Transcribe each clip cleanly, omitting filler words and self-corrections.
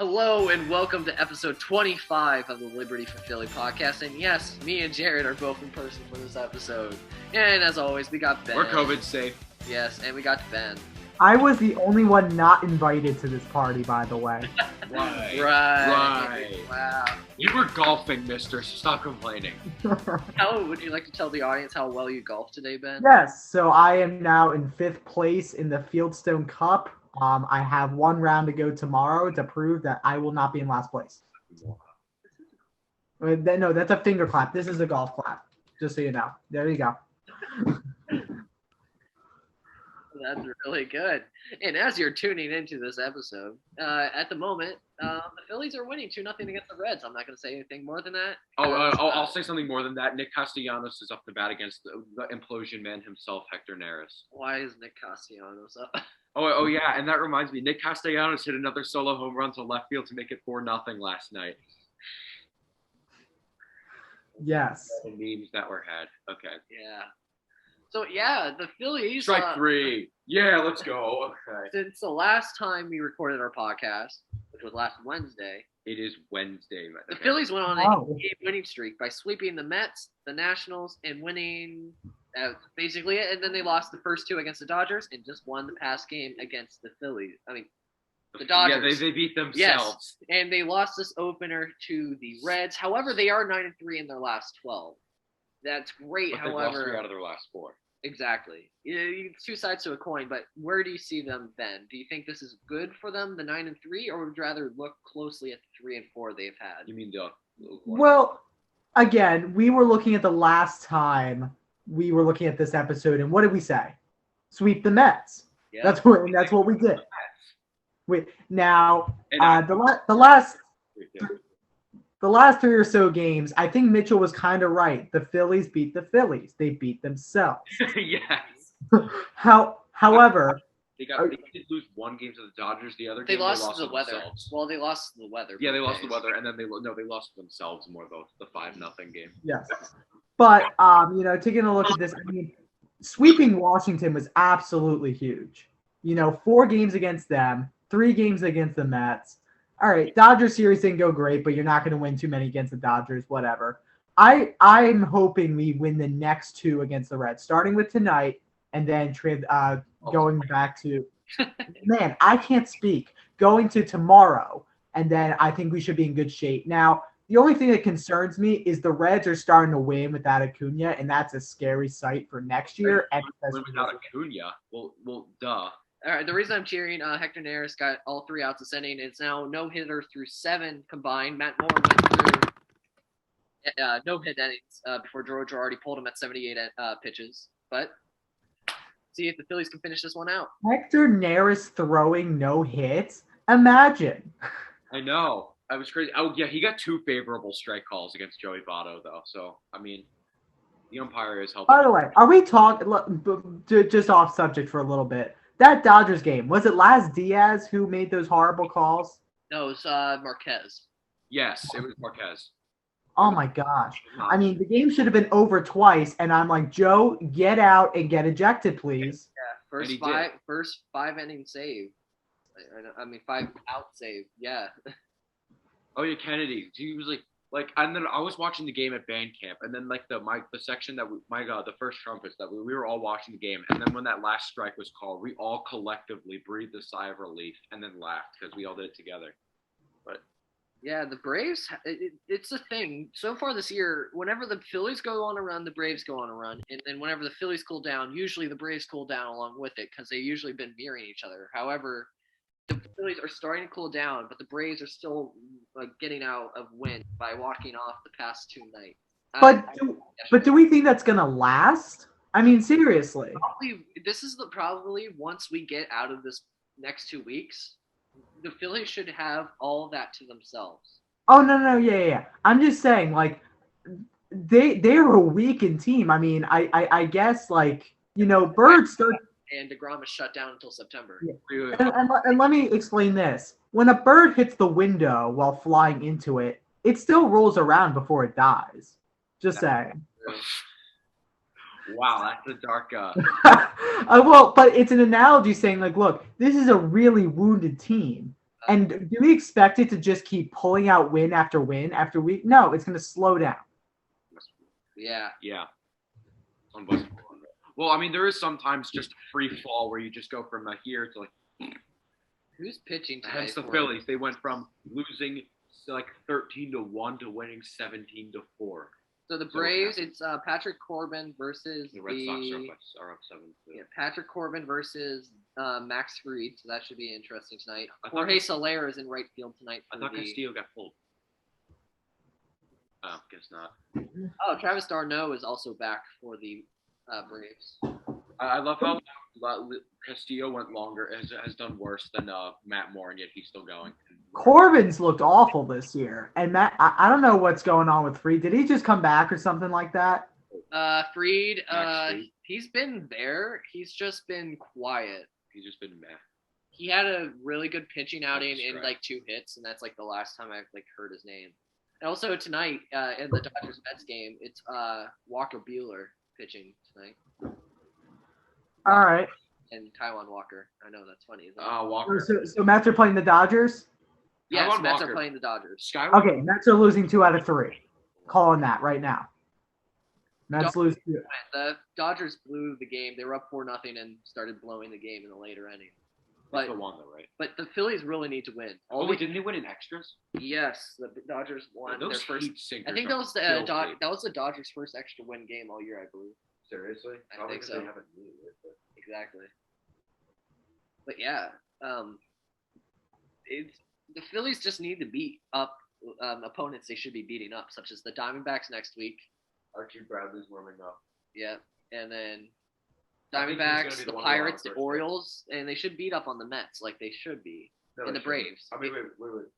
Hello and welcome to episode 25 of the Liberty for Philly podcast. And yes, me and Jared are both in person for this episode. And as always, we got Ben. We're COVID safe. Yes, and we got Ben. I was the only one not invited to this party, by the way. Right. Wow. You were golfing, mister, so stop complaining. How would you like to tell the audience how well you golfed today, Ben? Yes, so I am now in 5th place in the Fieldstone Cup. I have one round to go tomorrow to prove that I will not be in last place. No, that's a finger clap. This is a golf clap, just so you know. There you go. That's really good. And as you're tuning into this episode, at the moment, the Phillies are winning 2-0 against the Reds. I'm not going to say anything more than that. I'll say something more than that. Nick Castellanos is up to bat against the implosion man himself, Hector Neris. Why is Nick Castellanos up? Oh yeah, and that reminds me, Nick Castellanos hit another solo home run to left field to make it 4-0 last night. Yes. The memes that were had. Okay. Yeah. So, yeah, the Phillies... Strike three. Yeah, let's go. Okay. Since the last time we recorded our podcast, which was last Wednesday... It is Wednesday. The Phillies went on a 8-game winning streak by sweeping the Mets, the Nationals, and winning... basically it, and then they lost the first two against the Dodgers and just won the past game against the Phillies. I mean, the Dodgers. Yeah, they beat themselves. Yes, and they lost this opener to the Reds. However, they are 9-3 in their last 12. That's great. But however, they lost 3 out of their last 4. Exactly. It's two sides to a coin, but where do you see them then? Do you think this is good for them, the 9-3, or would you rather look closely at the 3-4 they've had? You mean the? Well, again, we were looking at the last time we were looking at this episode, and what did we say? Sweep the Mets. Yeah. That's what we did. The last 3 or so games, I think Mitchell was kind of right. The Phillies beat the Phillies. They beat themselves. Yes. However, they did lose one game to the Dodgers. The other game they lost to the weather. Themselves. Well, they lost to the weather. Yeah, they lost to the weather, and then they lost to themselves more though. The 5-0 game. Yes. But taking a look at this, I mean, sweeping Washington was absolutely huge. 4 games against them, 3 games against the Mets. All right, Dodgers series didn't go great, but you're not going to win too many against the Dodgers, whatever. I'm hoping we win the next 2 against the Reds, starting with tonight and then going back to – man, I can't speak. Going to tomorrow, and then I think we should be in good shape. Now, the only thing that concerns me is the Reds are starting to win without Acuna, and that's a scary sight for next year. And without Acuna, well, duh. All right, the reason I'm cheering, Hector Neris got all 3 outs ascending. It's now no-hitter through 7 combined. Matt Moore went through no-hit innings before George already pulled him at 78 pitches. But see if the Phillies can finish this one out. Hector Neris throwing no hits? Imagine. I know. I was crazy. Oh, yeah, he got 2 favorable strike calls against Joey Votto, though. So, I mean, the umpire is helping. By the way, are we talking just off subject for a little bit? That Dodgers game, was it Laz Diaz who made those horrible calls? No, it was Marquez. Yes, it was Marquez. Oh, my gosh. I mean, the game should have been over twice, and I'm like, Joe, get out and get ejected, please. Yeah, first 5 inning save. I mean, 5 out save. Yeah. Oh yeah, Kennedy. He was like, and then I was watching the game at band camp, and then like the section that the first trumpets that we were all watching the game, and then when that last strike was called, we all collectively breathed a sigh of relief and then laughed because we all did it together. But yeah, the Braves, it's a thing. So far this year, whenever the Phillies go on a run, the Braves go on a run, and then whenever the Phillies cool down, usually the Braves cool down along with it because they've usually been mirroring each other. However, the Phillies are starting to cool down, but the Braves are still getting out of wind by walking off the past 2 nights. But do we think that's gonna last? I mean, seriously. This is probably once we get out of this next 2 weeks, the Phillies should have all that to themselves. Oh no, yeah. I'm just saying, like, they're a weakened team. I mean, I guess Bird started. And DeGrom is shut down until September. Yeah. And let me explain this. When a bird hits the window while flying into it, it still rolls around before it dies. Just saying. Wow, that's a dark. Well, but it's an analogy saying, like, look, this is a really wounded team. And do we expect it to just keep pulling out win after win after week? No, it's going to slow down. Yeah. Yeah. Well, I mean, there is sometimes just a free fall where you just go from here to Who's pitching today? hence the Phillies. They went from losing 13-1 to winning 17-4. So the Braves, it's Patrick Corbin versus The Red Sox are up 7-2. Yeah, Patrick Corbin versus Max Fried. So that should be interesting tonight. I thought Jorge Soler is in right field tonight. I thought Castillo got pulled. Oh, guess not. Oh, Travis d'Arnaud is also back for the Braves. I love how Castillo went longer, has done worse than Matt Moore, and yet he's still going. Corbin's looked awful this year. And Matt, I don't know what's going on with Fried. Did he just come back or something like that? Fried, he's been there. He's just been quiet. He's just been meh. He had a really good pitching outing in 2 hits, and that's the last time I've heard his name. And also tonight in the Dodgers Mets game, it's Walker Buehler pitching tonight. All right. And Taiwan Walker. I know that's funny. Isn't it? Walker. So Mets are playing the Dodgers? Yes, Taiwan Mets Walker. are playing the Dodgers. Okay, Mets are losing 2 out of 3. Calling that right now. Mets lose 2. The Dodgers blew the game. They were up 4-0 and started blowing the game in the later inning. But the one though, right? But the Phillies really need to win. Didn't they win in extras? Yes, the Dodgers won their first. Heat I think that was the Dodgers' first extra win game all year, I believe. Seriously? I think so. Exactly. But yeah, the Phillies just need to beat up opponents they should be beating up, such as the Diamondbacks next week. Archie Bradley's warming up. Yeah, and then I think he's Diamondbacks, gonna be the the one Pirates, the first. Orioles, and they should beat up on the Mets like they should be, and the Braves. I mean, wait.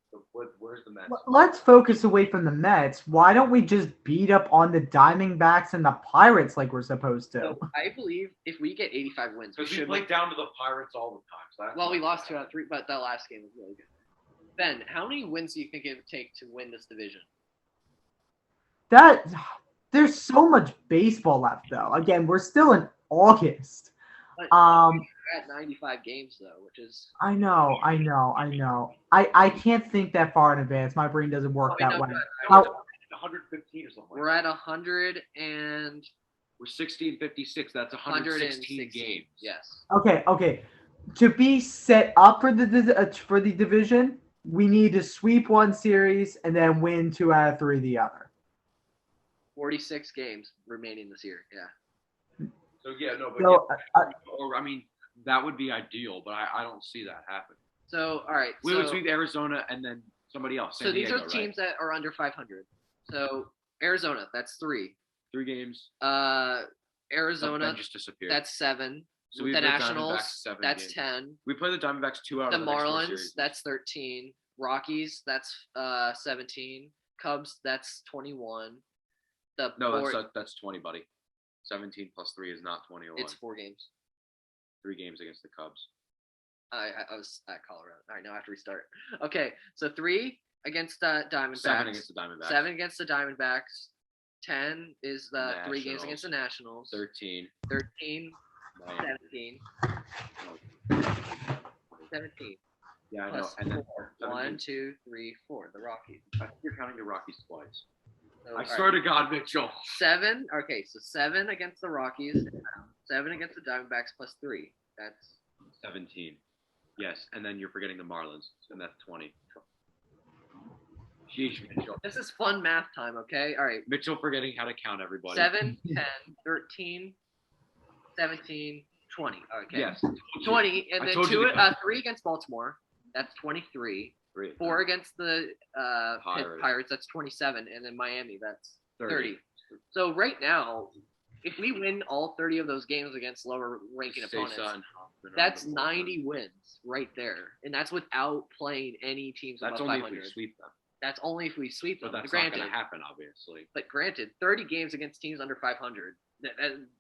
Where's the Mets? Let's focus away from the Mets. Why don't we just beat up on the Diamondbacks and the Pirates like we're supposed to? So I believe if we get 85 wins, we Because we should play down to the Pirates all the time. So that's we lost 2 out of 3, but that last game was really good. Ben, how many wins do you think it would take to win this division? There's so much baseball left, though. Again, we're still in August. But we're at 95 games, though, which is... I know. I can't think that far in advance. My brain doesn't work that way. 115 or something. We're at 100 and... We're 1656. That's 116 games. Yes. Okay. To be set up for the division, we need to sweep one series and then win 2 out of 3 the other. 46 games remaining this year. Yeah. So yeah, no, but I mean that would be ideal, but I don't see that happen. So all right, we would sweep Arizona and then somebody else. So these are teams that are under 500. So Arizona, that's 3. 3 games. Arizona just disappeared. That's 7. So the Nationals, that's games. 10. We play the Diamondbacks 2 out of the Marlins, series. that's 13. Rockies, that's 17. Cubs, that's 21. That's 20, buddy. 17 plus 3 is not 21. It's 4 games. 3 games against the Cubs. I was at Colorado. All right, now I have to restart. Okay, so 3 against the Diamondbacks. 7 against the Diamondbacks. 7 against the Diamondbacks. 10 is the 3 games against the Nationals. 13. 17. 17. Yeah, I know. Plus And then 4. 1, 2, 3, 4. The Rockies. I think you're counting the Rockies twice. So, I swear to God, Mitchell. 7. Okay, so 7 against the Rockies. 7 against the Diamondbacks plus 3. That's 17. Yes, and then you're forgetting the Marlins, and that's 20. Sheesh, Mitchell. This is fun math time, okay? All right. Mitchell forgetting how to count everybody. 7, 10, 13, 17, 20. Okay. Yes. 20, and then 3 against Baltimore. That's 23. 4 against the Pirates. That's 27. And then Miami, that's 30. So right now, if we win all 30 of those games against lower-ranking opponents, that's 90 wins right there. And that's without playing any teams above 500. That's only if we sweep them. That's only if we sweep them. But that's not going to happen, obviously. But granted, 30 games against teams under 500,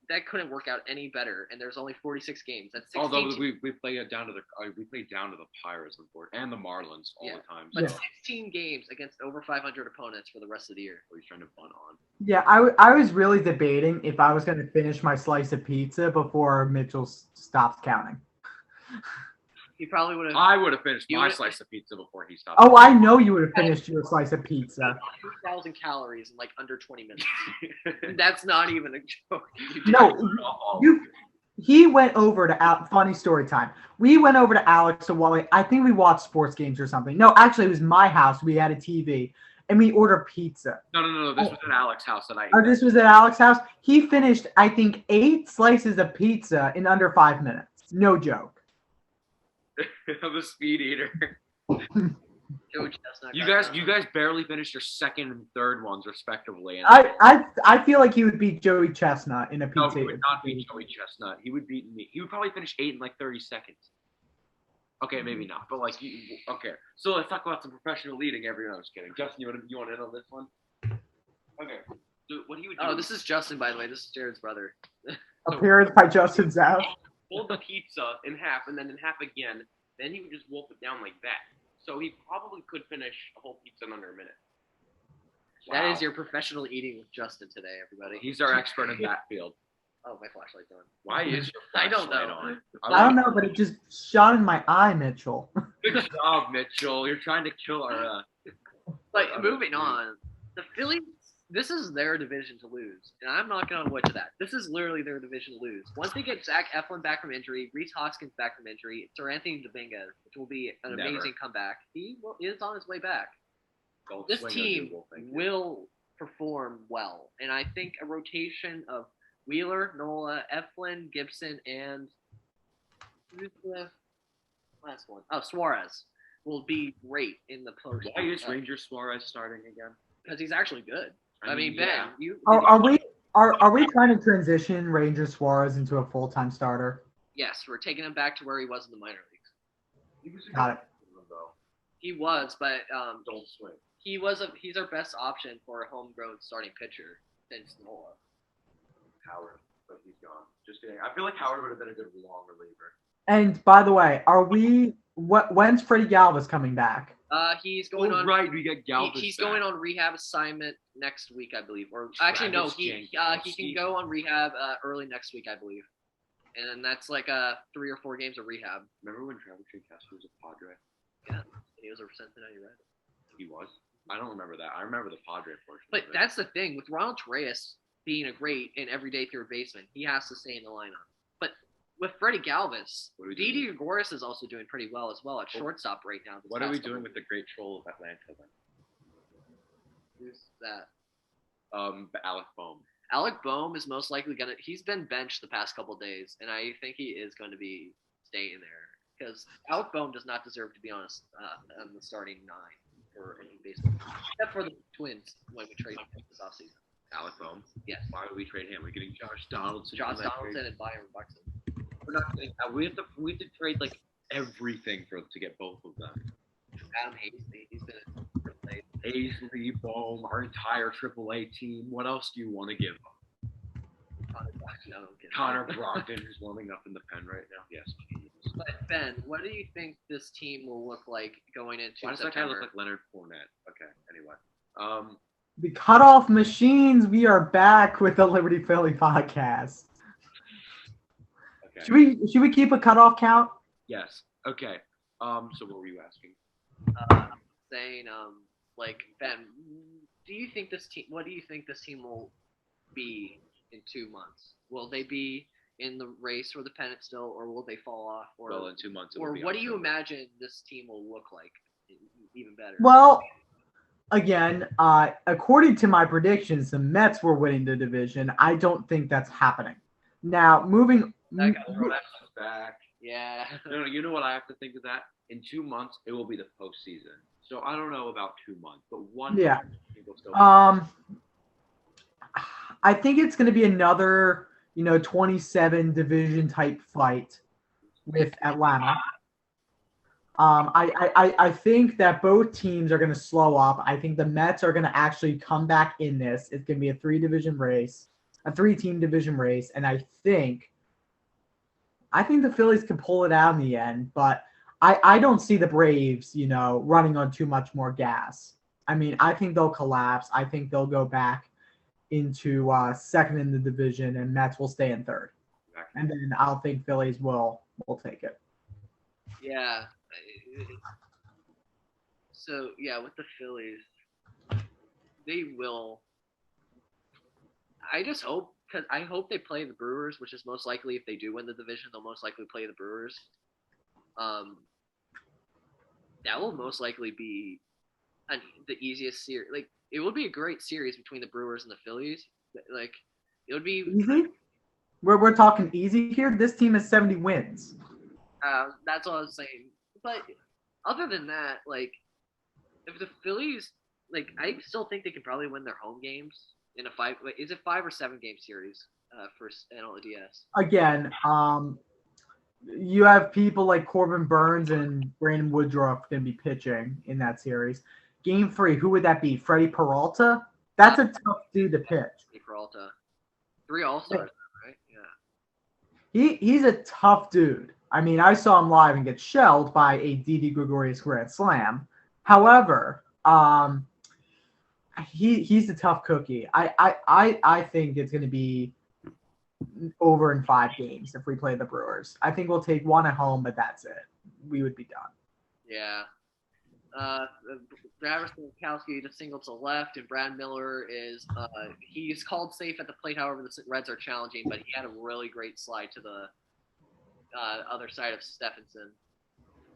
that couldn't work out any better. And there's only 46 games. That's 16 Although we play down to the Pirates and the Marlins all the time. But 16 games against over 500 opponents for the rest of the year. What are you trying to bunt on? Yeah, I was really debating if I was going to finish my slice of pizza before Mitchell stops counting. He probably would have. I would have finished You my would've- slice of pizza before he stopped. Oh, I know you would have finished your slice of pizza. 2,000 calories in like under 20 minutes. That's not even a joke. No, he went over to funny story time. We went over to Alex and Wally. I think we watched sports games or something. No, actually, it was my house. We had a TV and we ordered pizza. No. This was at Alex's house that I ate. Oh, this was at Alex's house. He finished, I think, 8 slices of pizza in under 5 minutes. No joke. I'm a speed eater. Joey Chestnut You got guys barely finished your second and third ones respectively. And I feel like he would beat Joey Chestnut in a no, pizza. he would not beat Joey Chestnut. He would beat me. He would probably finish 8 in like 30 seconds. Okay, maybe not, but like, okay. So let's talk about some professional eating. Everyone, I was kidding. Justin, you want in on this one? Okay. So what he would do? Oh, this is Justin, by the way. This is Jared's brother. Appearance by Justin Zhao. Fold the pizza in half and then in half again. Then he would just wolf it down like that. So he probably could finish a whole pizza in under a minute. That Wow. is your professional eating with Justin today, everybody. He's our expert in that field. Oh, my flashlight's on. Why is your I don't flashlight know. on? I don't know, but it just shot in my eye, Mitchell. Good job, Mitchell. You're trying to kill our. But moving on, the Phillies. This is their division to lose, and I'm knocking on wood to that. This is literally their division to lose. Once they get Zach Eflin back from injury, Rhys Hoskins back from injury, Sir Anthony Dominguez, which will be an Never. amazing comeback. He is on his way back. Don't This swing a team Google, thank you. will perform well, and I think a rotation of Wheeler, Nola, Eflin, Gibson, and who's the last one? Oh, Suarez will be great in the post. Why is Ranger Suarez starting again? Because he's actually good. I mean, Ben, yeah. you Are we trying to transition Ranger Suarez into a full-time starter? yes, we're taking him back to where he was in the minor leagues. He was Got it. though. He was, but Don't swing. he's our best option for a homegrown starting pitcher since Nola. Howard, but he's gone. Just kidding. I feel like Howard would have been a good long reliever. And by the way, when's Freddie Galvis coming back? He's going on. Right, we get Galvis. He's back. going on rehab assignment next week, I believe. Or actually, no, he can go on rehab early next week, I believe. And then that's like 3 or 4 games of rehab. Remember when Travis Castro was a Padre? Yeah, and he was a Cincinnati Red. He was. I don't remember that. I remember the Padre portion. But of it. that's the thing with Ronald Reyes being a great and everyday third baseman, he has to stay in the lineup. But with Freddie Galvis, What are we Didi doing? Gregorius is also doing pretty well as well at shortstop right now. What are we doing with the great troll of Atlanta then? Who's that? Alec Bohm. Alec Bohm is most likely he's been benched the past couple of days, and I think he is going to be staying there because Alec Bohm does not deserve to be on the starting 9 for any baseball, except for the Twins when we trade him this offseason. Alec Bohm. Yes. Why would we trade him? We're getting Josh Donaldson. Josh from that Donaldson trade. and Byron Buxton. We're not. We have to trade like everything to get both of them. Adam Hazley, he's been played. Hazley, Bohm, our entire AAA team. What else do you want to give them? Connor Brockton. No, I'm kidding. Connor Brogdon, who's warming up in the pen right now. Yes. But Ben, what do you think this team will look like going into Why does that guy September? look like Leonard Fournette? Okay. Anyway. The cutoff machines. We are back with the Liberty Philly podcast. Okay. Should we keep a cutoff count? Yes. Okay. So what were you asking? Saying, like Ben, do you think this team? What do you think this team will be in 2 months? Will they be in the race for the pennant still, or will they fall off? Or Well, in 2 months. It or will be what do you October. imagine this team will look like? Even better. Well, again, according to my predictions, the Mets were winning the division. I don't think that's happening. Now, moving. That got thrown That's back. yeah. No, you know what I have to think of that? In 2 months, it will be the postseason. So I don't know about 2 months, but 1 Yeah. month, I think it'll still I think it's going to be another, 27 division type fight with Atlanta. I think that both teams are going to slow up. I think the Mets are going to actually come back in this. It's going to be a 3-team division race, and I think the Phillies can pull it out in the end, but I don't see the Braves, running on too much more gas. I mean, I think they'll collapse. I think they'll go back into second in the division, and Mets will stay in third. Exactly. And then I'll think Phillies will take it. Yeah. So yeah, with the Phillies, they will. I just hope because I hope they play the Brewers, which is most likely if they do win the division, they'll most likely play the Brewers. Um, that will most likely be the easiest series. Like it would be a great series between the Brewers and the Phillies. Like it would be. Easy? We're talking easy here. This team has 70 wins. That's all I was saying. But other than that, like if the Phillies, like I still think they can probably win their home games in a five. Wait, is it 5 or 7 game series for NLDS? Again, you have people like Corbin Burns and Brandon Woodruff going to be pitching in that series. Game 3, who would that be? Freddie Peralta? That's a tough dude to pitch. Peralta, 3 All-Stars, right? Yeah. He's a tough dude. I mean, I saw him live and get shelled by a Didi Gregorius grand slam. However, he's a tough cookie. I think it's going to be over in 5 games if we play the Brewers. I think we'll take 1 at home, but that's it. We would be done. Yeah. Travis Gronkowski just singled to left, and Brad Miller is he's called safe at the plate. However, the Reds are challenging, but he had a really great slide to the other side of Stephenson.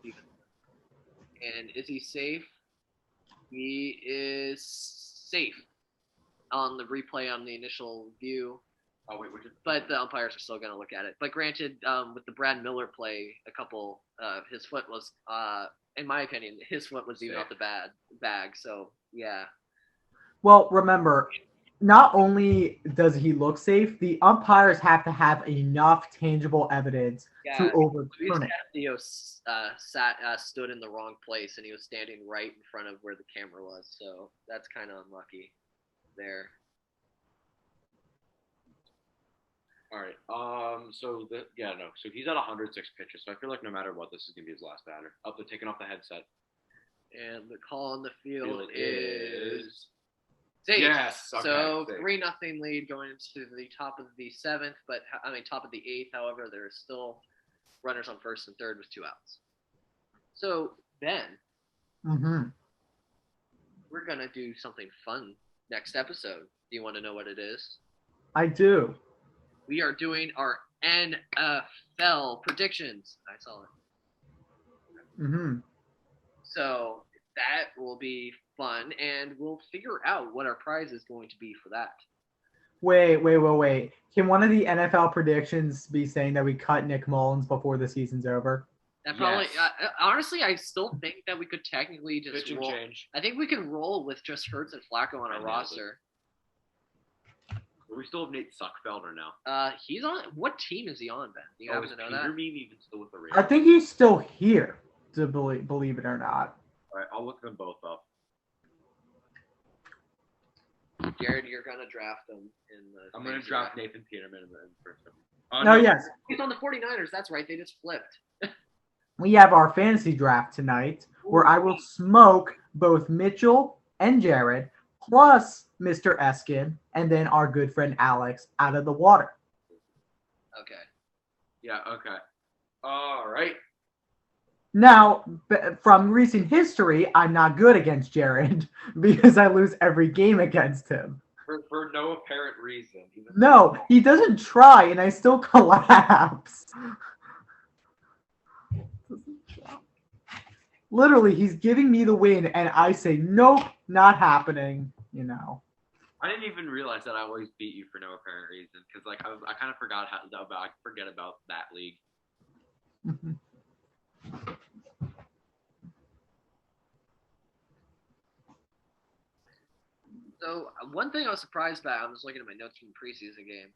And is he safe? He is safe on the replay on the initial view. Oh wait, but the umpires are still going to look at it. But granted, with the Brad Miller play, his foot was, in my opinion, his foot was even off the bag. So yeah. Well, remember, not only does he look safe, the umpires have to have enough tangible evidence to overturn it. Castillo stood in the wrong place, and he was standing right in front of where the camera was. So that's kind of unlucky there. All right. So he's at 106 pitches. So I feel like no matter what, this is gonna be his last batter. Up to taking off the headset. And the call on the field is safe. Yes. Okay, so 3-0 lead going into the top of the 7th, top of the 8th. However, there is still runners on first and third with 2 outs. So Ben, we're gonna do something fun next episode. Do you want to know what it is? I do. We are doing our NFL predictions. I saw it. So that will be fun, and we'll figure out what our prize is going to be for that. Wait. Can one of the NFL predictions be saying that we cut Nick Mullins before the season's over? That probably. Yes. Honestly, I still think that we could technically just pitch and roll. Change. I think we can roll with just Hurts and Flacco on our roster. We still have Nate Suckfelder now. He's on. What team is he on, Ben? Do you happen to know that? Even still with the Raiders? I think he's still here. To believe it or not. All right, I'll look them both up. Jared, you're gonna draft them in the. I'm gonna draft Nathan Peterman in the first. Yes. He's on the 49ers. That's right. They just flipped. We have our fantasy draft tonight, where I will smoke both Mitchell and Jared, plus Mr. Eskin, and then our good friend Alex out of the water. Okay. Yeah, okay. All right. Now, from recent history, I'm not good against Jared because I lose every game against him. For no apparent reason. No, he doesn't try, and I still collapse. Literally, he's giving me the win, and I say, nope, not happening, you know. I didn't even realize that I always beat you for no apparent reason, because like I kind of forgot I forget about that league. So one thing I was surprised by, I was looking at my notes from the preseason game.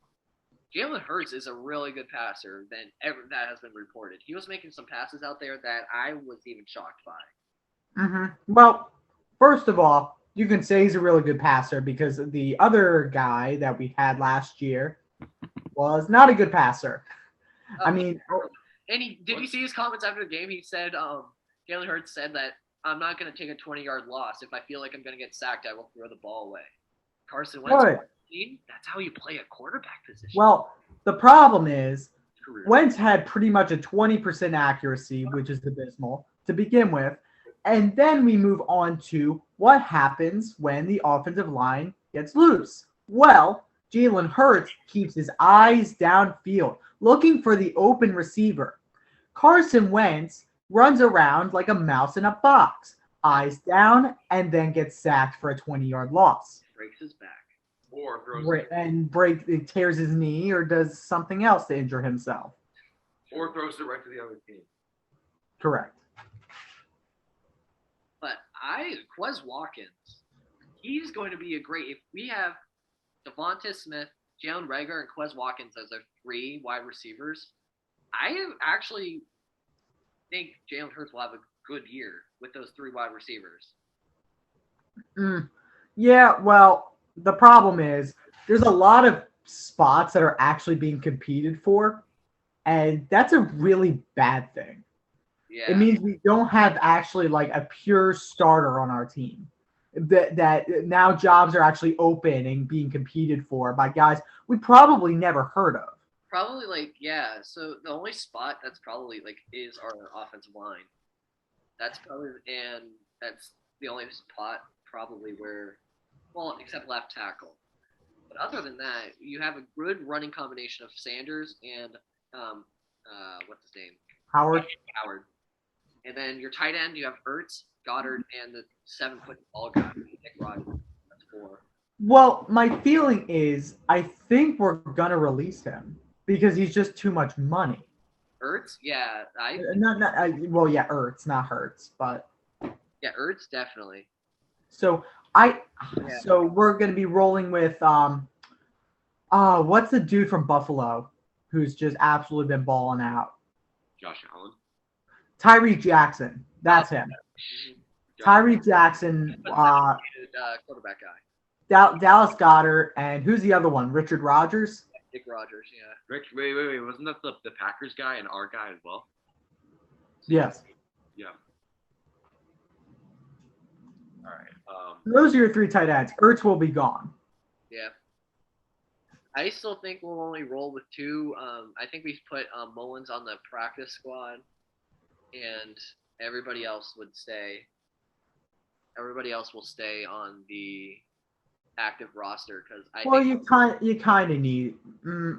Jalen Hurts is a really good passer than ever that has been reported. He was making some passes out there that I was even shocked by. Well, first of all, you can say he's a really good passer because the other guy that we had last year was not a good passer. And did you see his comments after the game? He said, Jalen Hurts said that I'm not going to take a 20-yard loss. If I feel like I'm going to get sacked, I will throw the ball away. Carson Wentz, that's how you play a quarterback position. Well, the problem is career. Wentz had pretty much a 20% accuracy, which is abysmal to begin with. And then we move on to what happens when the offensive line gets loose. Well, Jalen Hurts keeps his eyes downfield, looking for the open receiver. Carson Wentz runs around like a mouse in a box, eyes down, and then gets sacked for a 20-yard loss. Breaks his back. Or throws It tears his knee or does something else to injure himself. or throws it right to the other team. Correct. But Quez Watkins, he's going to be a great. If we have Devonta Smith, Jalen Reagor, and Quez Watkins as our 3 wide receivers, I actually think Jalen Hurts will have a good year with those 3 wide receivers. Yeah, well, the problem is there's a lot of spots that are actually being competed for, and that's a really bad thing. Yeah. It means we don't have actually like a pure starter on our team. That now jobs are actually open and being competed for by guys we probably never heard of. Probably so the only spot that's probably is our offensive line. That's the only spot probably where, well, except left tackle. But other than that, you have a good running combination of Sanders and what's his name? Howard. And then your tight end, you have Ertz, Goddard, and the 7-foot ball guy, Nick Rogers. That's 4. Well, my feeling is I think we're gonna release him because he's just too much money. Ertz, yeah, Ertz, not Hurts, but yeah, Ertz definitely. So we're gonna be rolling with what's the dude from Buffalo who's just absolutely been balling out? Josh Allen. Tyree Jackson. That's him. Tyree Jackson, quarterback guy. Dallas Goedert, and who's the other one? Richard Rodgers? Nick Rogers, yeah. Wait. Wasn't that the Packers guy and our guy as well? Yes. Yeah. All right. Those are your 3 tight ends. Ertz will be gone. Yeah. I still think we'll only roll with 2. I think we put Mullins on the practice squad, and everybody else would stay. Everybody else will stay on the active roster because you kind of need.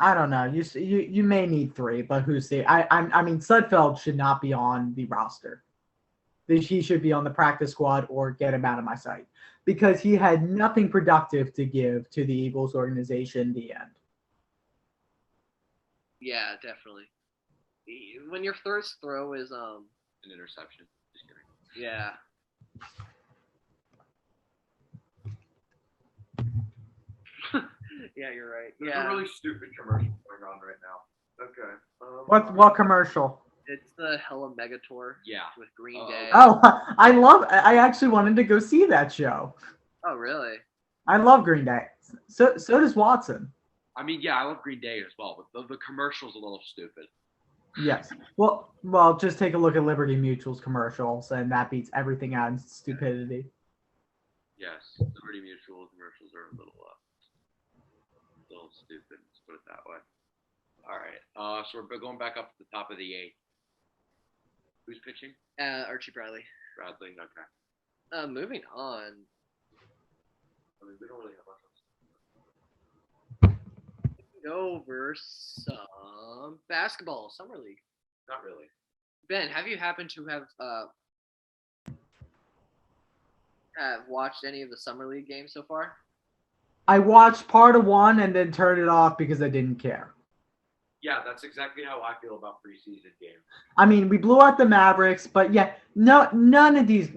I don't know. You may need 3, but who's the? I mean, Sudfeld should not be on the roster. He should be on the practice squad or get him out of my sight because he had nothing productive to give to the Eagles organization in the end. Yeah, definitely. When your first throw is an interception. Just kidding. Yeah. Yeah, you're right. There's a really stupid commercial going on right now. Okay. What commercial? It's the Hella Megator. Yeah. With Green Day. Oh, I actually wanted to go see that show. Oh, really? I love Green Day. So does Watson. I mean, yeah, I love Green Day as well, but the commercial's a little stupid. Yes. Well, just take a look at Liberty Mutual's commercials, and that beats everything out in stupidity. Yes, Liberty Mutual commercials are a little stupid. Let's put it that way. All right. So we're going back up to the top of the 8th. Who's pitching? Archie Bradley. Bradley. Okay. Moving on. I mean, we don't really have much. Over some basketball, summer league. Not really. Ben, have you happened to have watched any of the summer league games so far? I watched part of one and then turned it off because I didn't care. Yeah, that's exactly how I feel about preseason games. I mean, we blew out the Mavericks, but yeah, none of these,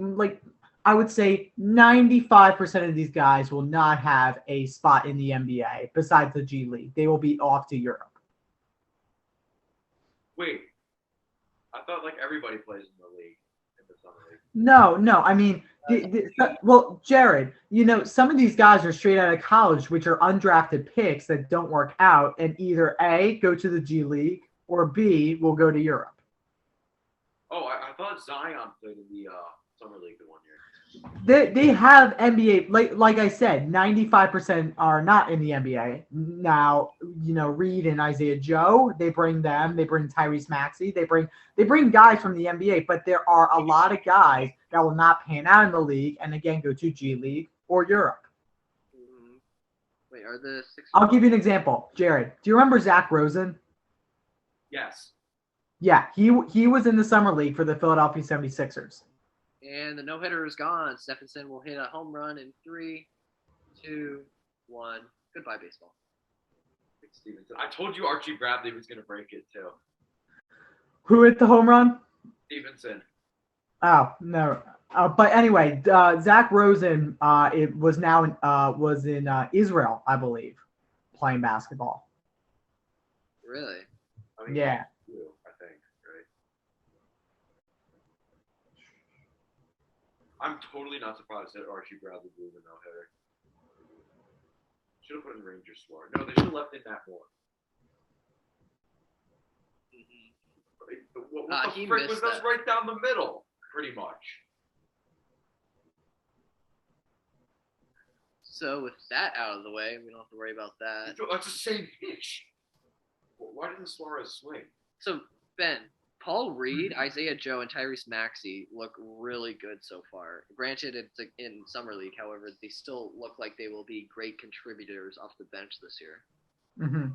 I would say 95% of these guys will not have a spot in the NBA besides the G League. They will be off to Europe. Wait, I thought everybody plays in the league, in the summer league. No. I mean, Jared, some of these guys are straight out of college, which are undrafted picks that don't work out, and either A, go to the G League, or B, will go to Europe. Oh, I thought Zion played in the summer league the one year. They have NBA, like I said, 95% are not in the NBA. Now, Reed and Isaiah Joe, they bring them, they bring Tyrese Maxey, they bring guys from the NBA, but there are a lot of guys that will not pan out in the league and again go to G League or Europe. Wait, are the Sixers? I'll give you an example. Jared, do you remember Zach Rosen? Yes. Yeah, he was in the summer league for the Philadelphia 76ers. And the no-hitter is gone. Stephenson will hit a home run in 3, 2, 1. Goodbye, baseball. Stevenson. I told you Archie Bradley was going to break it, too. Who hit the home run? Stevenson. Oh, no. But anyway, Zach Rosen it was in Israel, I believe, playing basketball. Really? I mean, yeah. I think, right? I'm totally not surprised that Archie Bradley blew the no-hitter. Should have put in Rangers score. No, they should have left in that more. What the frick was that right down the middle, pretty much. So with that out of the way, we don't have to worry about that. That's the same pitch. Why didn't Suarez swing? So, Ben, Paul Reed, Isaiah Joe, and Tyrese Maxey look really good so far. Granted, it's in Summer League. However, they still look like they will be great contributors off the bench this year. Mm-hmm.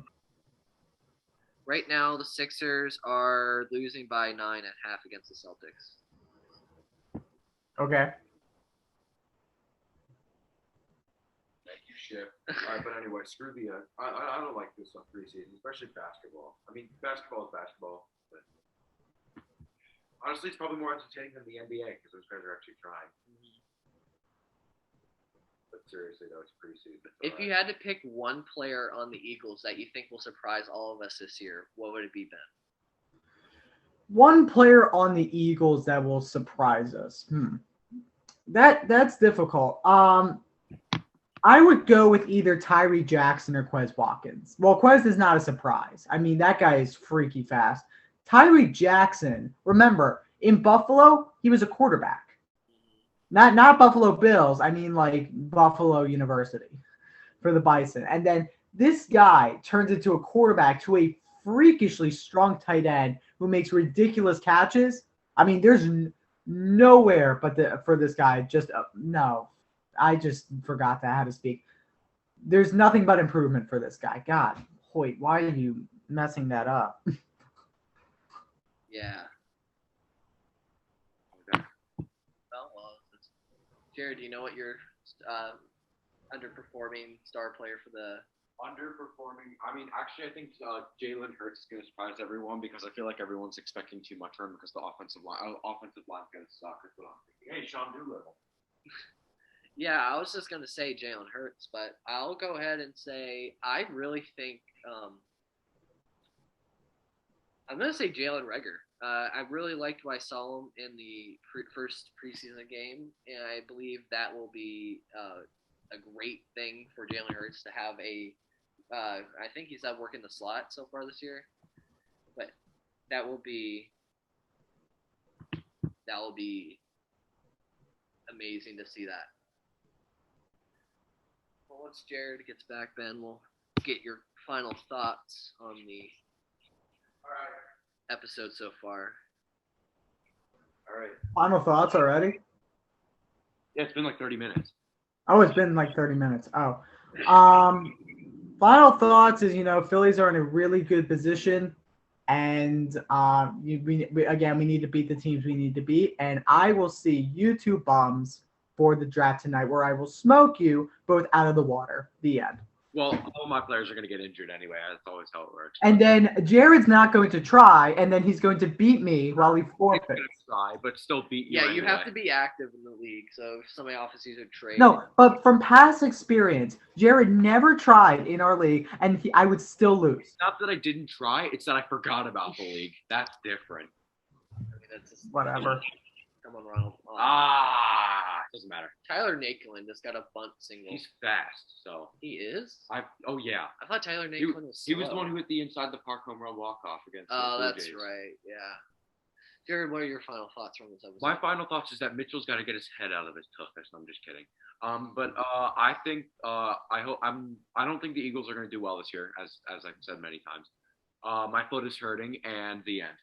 Right now, the Sixers are losing by 9.5 against the Celtics. Okay. Thank you, Ship. All right, but anyway, screw the. I don't like this on preseason, especially basketball. I mean, basketball is basketball, but honestly, it's probably more entertaining than the NBA because those guys are actually trying. But seriously, though, it's preseason. If you had to pick one player on the Eagles that you think will surprise all of us this year, what would it be, Ben? One player on the Eagles that will surprise us. That's difficult. I would go with either Tyree Jackson or Quez Watkins. Well, Quez is not a surprise. I mean, that guy is freaky fast. Tyree Jackson, remember, in Buffalo, he was a quarterback. Not Buffalo Bills. I mean, like Buffalo University for the Bison. And then this guy turns into a quarterback to a freakishly strong tight end who makes ridiculous catches. I mean, there's nowhere but for this guy. Just no. I just forgot how to speak. There's nothing but improvement for this guy. God, Hoyt, why are you messing that up? Yeah. Jared, do you know what your underperforming star player for the underperforming? I mean, actually, I think Jalen Hurts is going to surprise everyone because I feel like everyone's expecting too much from him because the offensive line's going to suck. That's what I'm thinking. Hey, Sean Doolittle. Yeah, I was just going to say Jalen Hurts, but I'll go ahead and say I really think I'm going to say Jalen Reagor. I really liked what I saw him in the first preseason game, and I believe that will be a great thing for Jalen Hurts to have I think he's at work in the slot so far this year, but that will be amazing to see that. Well, once Jared gets back, Ben, we'll get your final thoughts on the episode so far. All right. Final thoughts already? Yeah, it's been like 30 minutes. Oh, it's been like 30 minutes. Oh. Final thoughts is, Phillies are in a really good position. And we need to beat the teams we need to beat. And I will see you two bums for the draft tonight where I will smoke you both out of the water. The end. Well, all my players are going to get injured anyway. That's always how it works. And then Jared's not going to try, and then he's going to beat me while he forfeits. He's going to try, but still beat you anyway. You have to be active in the league. So if somebody offers you a trade. No, but from past experience, Jared never tried in our league, and I would still lose. It's not that I didn't try. It's that I forgot about the league. That's different. I mean, that's just whatever. Come on, Ronald. Doesn't matter. Tyler Naquin just got a bunt single. He's fast, so. He is? Oh, yeah. I thought Tyler Naquin was slow. He was the one who hit the inside the park home run walk-off against the Oh, Blue that's Jays. right, yeah. Jared, what are your final thoughts from this episode? My final thoughts is that Mitchell's got to get his head out of his tuchus. I'm just kidding. I think I don't think the Eagles are going to do well this year, as I've said many times. My foot is hurting, and the end.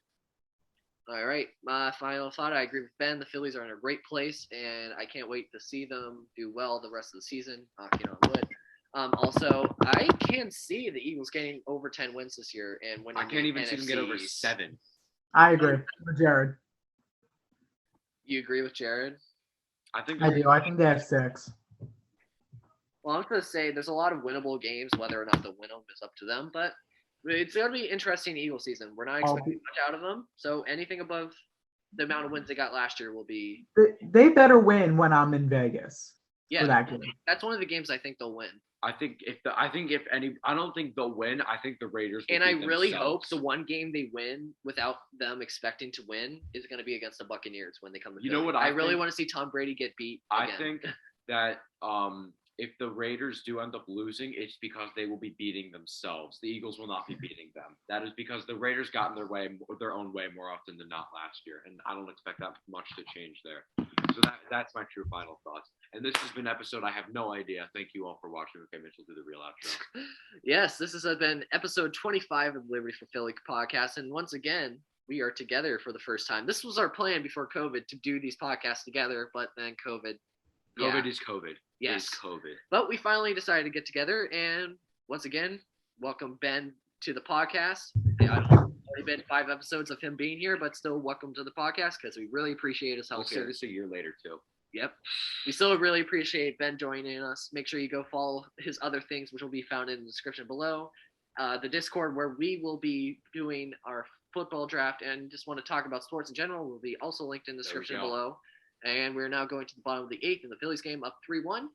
All right, my final thought. I agree with Ben. The Phillies are in a great place, and I can't wait to see them do well the rest of the season. Knocking on wood. Also, I can see the Eagles getting over 10 wins this year and winning. I can't even NFC see them get over 7. I agree with Jared. You agree with Jared? I do. I think they have 6. Well, I'm going to say there's a lot of winnable games. Whether or not they'll win them is up to them. But it's going to be interesting Eagle season. We're not expecting much out of them. So anything above the amount of wins they got last year will be. They better win when I'm in Vegas. Yeah, for that game. That's one of the games I think they'll win. I don't think they'll win. I think the Raiders will And I beat really themselves. hope the one game they win without them expecting to win is going to be against the Buccaneers when they come to You know Philly. what I I really think? want to see Tom Brady get beat I again. think that if the Raiders do end up losing, it's because they will be beating themselves. The Eagles will not be beating them. That is because the Raiders got in their own way more often than not last year, and I don't expect that much to change there. So that's my true final thoughts. And this has been episode I have no idea. Thank you all for watching. Okay, Mitchell, do the real outro. Yes, this has been episode 25 of the Liberty for Philly podcast, and once again, we are together for the first time. This was our plan before COVID to do these podcasts together, but then COVID. COVID is COVID. Yes. Is COVID. But we finally decided to get together, and once again, welcome Ben to the podcast. Yeah, it's already been 5 episodes of him being here, but still welcome to the podcast because we really appreciate his help We'll say here. this a year later, too. Yep. We still really appreciate Ben joining us. Make sure you go follow his other things, which will be found in the description below. The Discord, where we will be doing our football draft and just want to talk about sports in general, will be also linked in the description below. And we're now going to the bottom of the 8th in the Phillies game, up 3-1.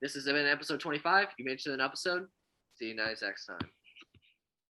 This has been episode 25. You made it to an episode. See you guys next time.